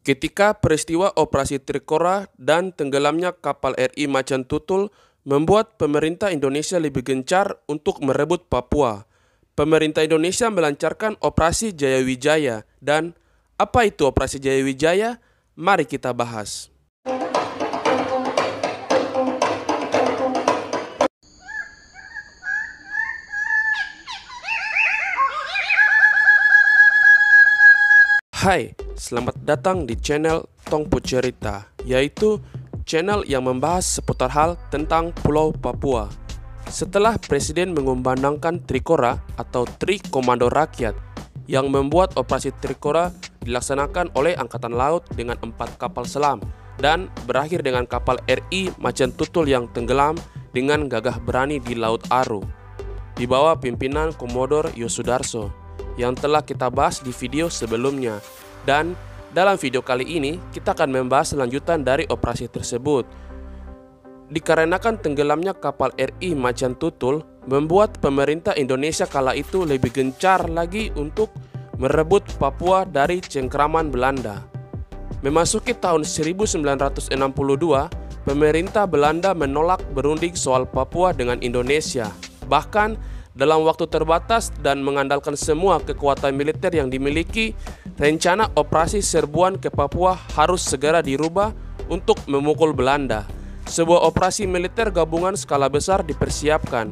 Ketika peristiwa Operasi Trikora dan tenggelamnya kapal RI Macan Tutul membuat pemerintah Indonesia lebih gencar untuk merebut Papua. Pemerintah Indonesia melancarkan Operasi Jayawijaya. Dan apa itu Operasi Jayawijaya? Mari kita bahas. Hai, selamat datang di channel Tongpo Cerita, yaitu channel yang membahas seputar hal tentang Pulau Papua. Setelah Presiden mengumandangkan Trikora atau Tri Komando Rakyat yang membuat Operasi Trikora dilaksanakan oleh Angkatan Laut dengan 4 kapal selam dan berakhir dengan kapal RI Macan Tutul yang tenggelam dengan gagah berani di Laut Aru di bawah pimpinan Komodor Yosudarso yang telah kita bahas di video sebelumnya. Dan dalam video kali ini kita akan membahas lanjutan dari operasi tersebut. Dikarenakan tenggelamnya kapal RI Macan Tutul membuat pemerintah Indonesia kala itu lebih gencar lagi untuk merebut Papua dari cengkraman Belanda. Memasuki tahun 1962, pemerintah Belanda menolak berunding soal Papua dengan Indonesia. Bahkan dalam waktu terbatas dan mengandalkan semua kekuatan militer yang dimiliki, rencana operasi serbuan ke Papua harus segera dirubah untuk memukul Belanda. Sebuah operasi militer gabungan skala besar dipersiapkan.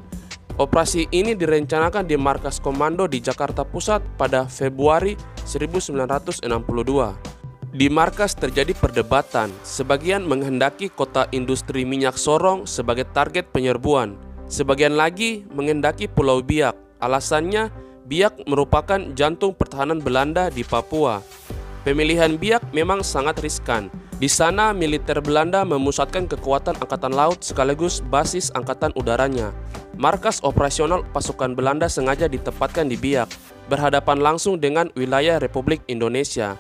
Operasi ini direncanakan di markas komando di Jakarta Pusat pada Februari 1962. Di markas terjadi perdebatan, sebagian menghendaki kota industri minyak Sorong sebagai target penyerbuan. Sebagian lagi menghendaki Pulau Biak. Alasannya, Biak merupakan jantung pertahanan Belanda di Papua. Pemilihan Biak memang sangat riskan. Di sana militer Belanda memusatkan kekuatan angkatan laut sekaligus basis angkatan udaranya. Markas operasional pasukan Belanda sengaja ditempatkan di Biak, berhadapan langsung dengan wilayah Republik Indonesia.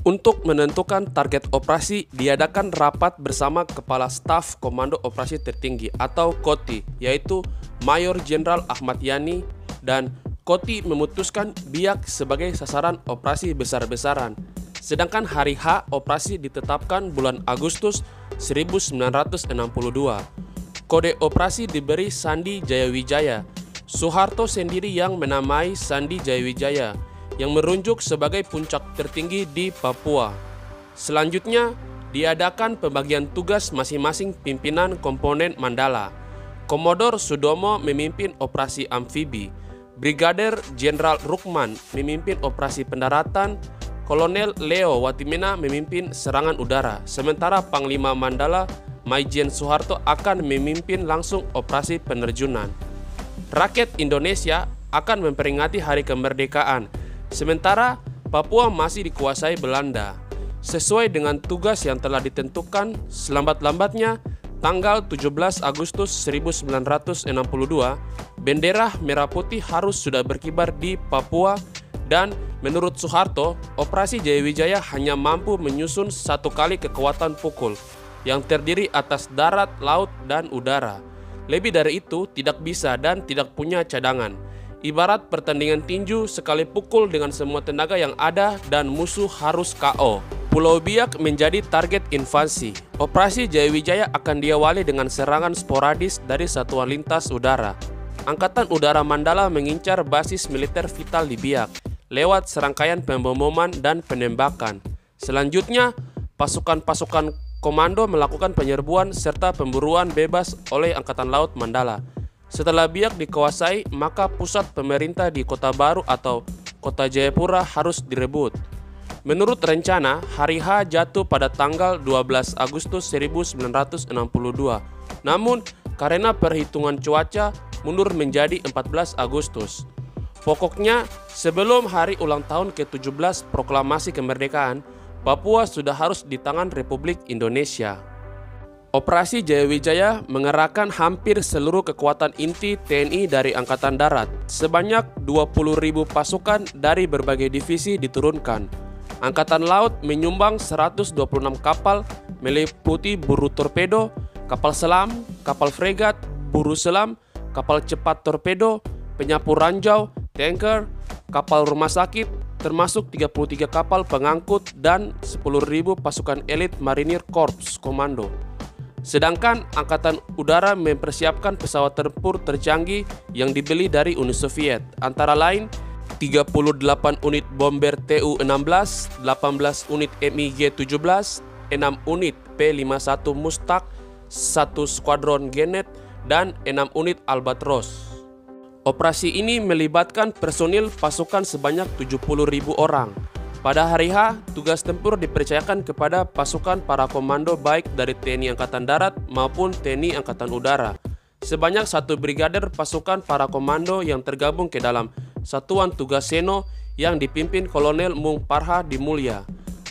Untuk menentukan target operasi, diadakan rapat bersama Kepala Staf Komando Operasi Tertinggi atau KOTI, yaitu Mayor Jenderal Ahmad Yani, dan KOTI memutuskan Biak sebagai sasaran operasi besar-besaran. Sedangkan hari H operasi ditetapkan bulan Agustus 1962. Kode operasi diberi Sandi Jayawijaya. Soeharto sendiri yang menamai Sandi Jayawijaya, yang merunjuk sebagai puncak tertinggi di Papua. Selanjutnya, diadakan pembagian tugas masing-masing pimpinan komponen Mandala. Komodor Sudomo memimpin operasi amfibi, Brigadir Jenderal Rukman memimpin operasi pendaratan, Kolonel Leo Watimena memimpin serangan udara, sementara Panglima Mandala Maijen Soeharto akan memimpin langsung operasi penerjunan. Rakyat Indonesia akan memperingati hari kemerdekaan, sementara Papua masih dikuasai Belanda. Sesuai dengan tugas yang telah ditentukan, selambat-lambatnya tanggal 17 Agustus 1962, bendera merah putih harus sudah berkibar di Papua, dan menurut Soeharto, operasi Jayawijaya hanya mampu menyusun 1 kali kekuatan pukul yang terdiri atas darat, laut, dan udara. Lebih dari itu tidak bisa dan tidak punya cadangan. Ibarat pertandingan tinju, sekali pukul dengan semua tenaga yang ada dan musuh harus KO. Pulau Biak menjadi target invasi. Operasi Jayawijaya akan diawali dengan serangan sporadis dari Satuan Lintas Udara. Angkatan Udara Mandala mengincar basis militer vital di Biak lewat serangkaian pemboman dan penembakan. Selanjutnya, pasukan-pasukan komando melakukan penyerbuan serta pemburuan bebas oleh Angkatan Laut Mandala. Setelah Biak dikuasai, maka pusat pemerintah di Kota Baru atau Kota Jayapura harus direbut. Menurut rencana, hari H jatuh pada tanggal 12 Agustus 1962. Namun, karena perhitungan cuaca mundur menjadi 14 Agustus. Pokoknya, sebelum hari ulang tahun ke-17 proklamasi kemerdekaan, Papua sudah harus di tangan Republik Indonesia. Operasi Jayawijaya mengerahkan hampir seluruh kekuatan inti TNI dari Angkatan Darat. Sebanyak 20.000 pasukan dari berbagai divisi diturunkan. Angkatan Laut menyumbang 126 kapal meliputi buru torpedo, kapal selam, kapal fregat, buru selam, kapal cepat torpedo, penyapu ranjau, tanker, kapal rumah sakit, termasuk 33 kapal pengangkut dan 10.000 pasukan elit Marinir Corps Komando. Sedangkan Angkatan Udara mempersiapkan pesawat tempur tercanggih yang dibeli dari Uni Soviet, antara lain 38 unit bomber Tu-16, 18 unit MiG-17, 6 unit P-51 Mustang, 1 skuadron Genet, dan 6 unit Albatros. Operasi ini melibatkan personil pasukan sebanyak 70.000 orang. Pada hari H, tugas tempur dipercayakan kepada pasukan para komando baik dari TNI Angkatan Darat maupun TNI Angkatan Udara. Sebanyak 1 brigadir pasukan para komando yang tergabung ke dalam Satuan Tugas Seno yang dipimpin Kolonel Mung Parha Dimulya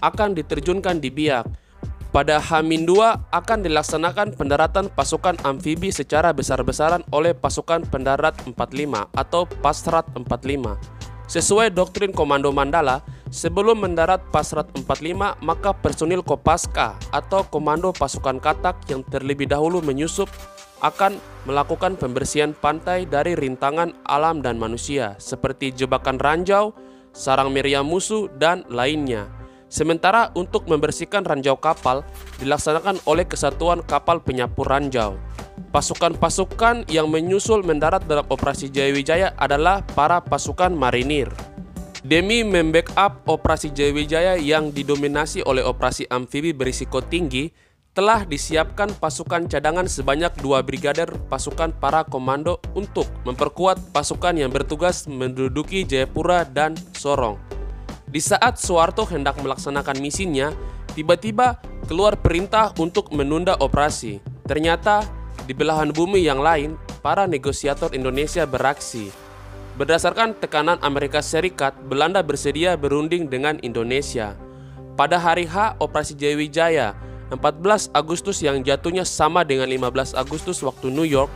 akan diterjunkan di Biak. Pada H-2 akan dilaksanakan pendaratan pasukan amfibi secara besar-besaran oleh pasukan pendarat 45 atau Pasrat 45. Sesuai doktrin Komando Mandala, sebelum mendarat Pasrat 45, maka personil Kopaska atau Komando Pasukan Katak yang terlebih dahulu menyusup akan melakukan pembersihan pantai dari rintangan alam dan manusia seperti jebakan ranjau, sarang meriam musuh, dan lainnya. Sementara untuk membersihkan ranjau kapal dilaksanakan oleh Kesatuan Kapal Penyapu Ranjau. Pasukan-pasukan yang menyusul mendarat dalam Operasi Jayawijaya adalah para pasukan marinir. Demi membackup Operasi Jayawijaya yang didominasi oleh operasi amfibi berisiko tinggi, telah disiapkan pasukan cadangan sebanyak 2 brigadir pasukan para komando untuk memperkuat pasukan yang bertugas menduduki Jayapura dan Sorong. Di saat Soeharto hendak melaksanakan misinya, tiba-tiba keluar perintah untuk menunda operasi. Ternyata, di belahan bumi yang lain, para negosiator Indonesia beraksi. Berdasarkan tekanan Amerika Serikat, Belanda bersedia berunding dengan Indonesia. Pada hari H Operasi Jayawijaya, 14 Agustus yang jatuhnya sama dengan 15 Agustus waktu New York,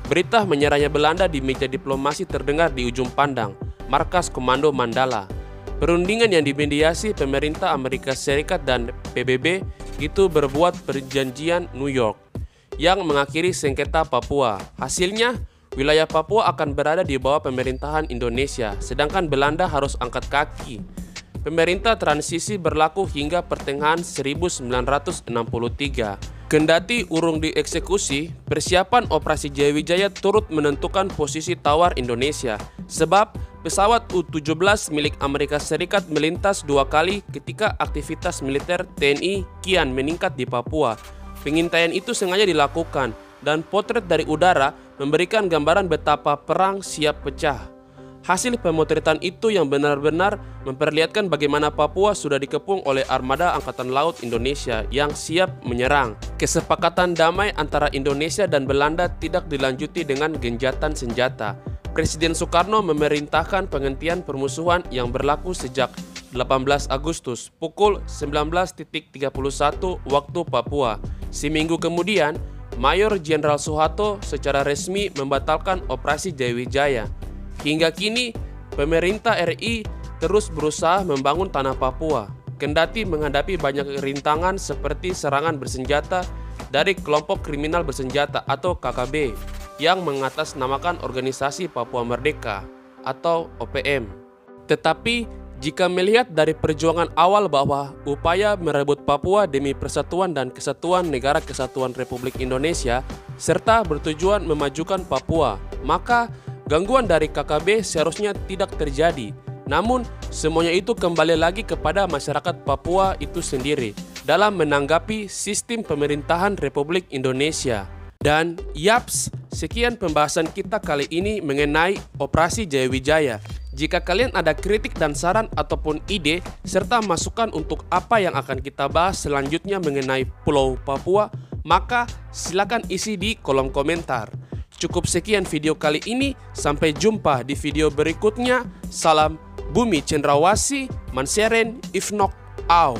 berita menyerahnya Belanda di meja diplomasi terdengar di ujung pandang, markas Komando Mandala. Perundingan yang dimediasi pemerintah Amerika Serikat dan PBB itu berbuat perjanjian New York yang mengakhiri sengketa Papua. Hasilnya, wilayah Papua akan berada di bawah pemerintahan Indonesia, sedangkan Belanda harus angkat kaki. Pemerintah transisi berlaku hingga pertengahan 1963. Kendati urung dieksekusi, persiapan Operasi Jayawijaya turut menentukan posisi tawar Indonesia, sebab pesawat U-17 milik Amerika Serikat melintas 2 kali ketika aktivitas militer TNI kian meningkat di Papua. Pengintaian itu sengaja dilakukan, dan potret dari udara memberikan gambaran betapa perang siap pecah. Hasil pemotretan itu yang benar-benar memperlihatkan bagaimana Papua sudah dikepung oleh armada Angkatan Laut Indonesia yang siap menyerang. Kesepakatan damai antara Indonesia dan Belanda tidak dilanjuti dengan genjatan senjata. Presiden Soekarno memerintahkan penghentian permusuhan yang berlaku sejak 18 Agustus pukul 19.31 waktu Papua. Seminggu kemudian, Mayor Jenderal Soeharto secara resmi membatalkan Operasi Jayawijaya. Hingga kini, pemerintah RI terus berusaha membangun tanah Papua, kendati menghadapi banyak rintangan seperti serangan bersenjata dari kelompok kriminal bersenjata atau KKB yang mengatasnamakan Organisasi Papua Merdeka atau OPM. Tetapi, jika melihat dari perjuangan awal bahwa upaya merebut Papua demi persatuan dan kesatuan Negara Kesatuan Republik Indonesia serta bertujuan memajukan Papua, maka gangguan dari KKB seharusnya tidak terjadi. Namun, semuanya itu kembali lagi kepada masyarakat Papua itu sendiri dalam menanggapi sistem pemerintahan Republik Indonesia. Dan yaps, sekian pembahasan kita kali ini mengenai Operasi Jayawijaya. Jika kalian ada kritik dan saran ataupun ide, serta masukan untuk apa yang akan kita bahas selanjutnya mengenai Pulau Papua, maka silakan isi di kolom komentar. Cukup sekian video kali ini, sampai jumpa di video berikutnya. Salam Bumi Cendrawasih, Manseren, Ifnok, Au.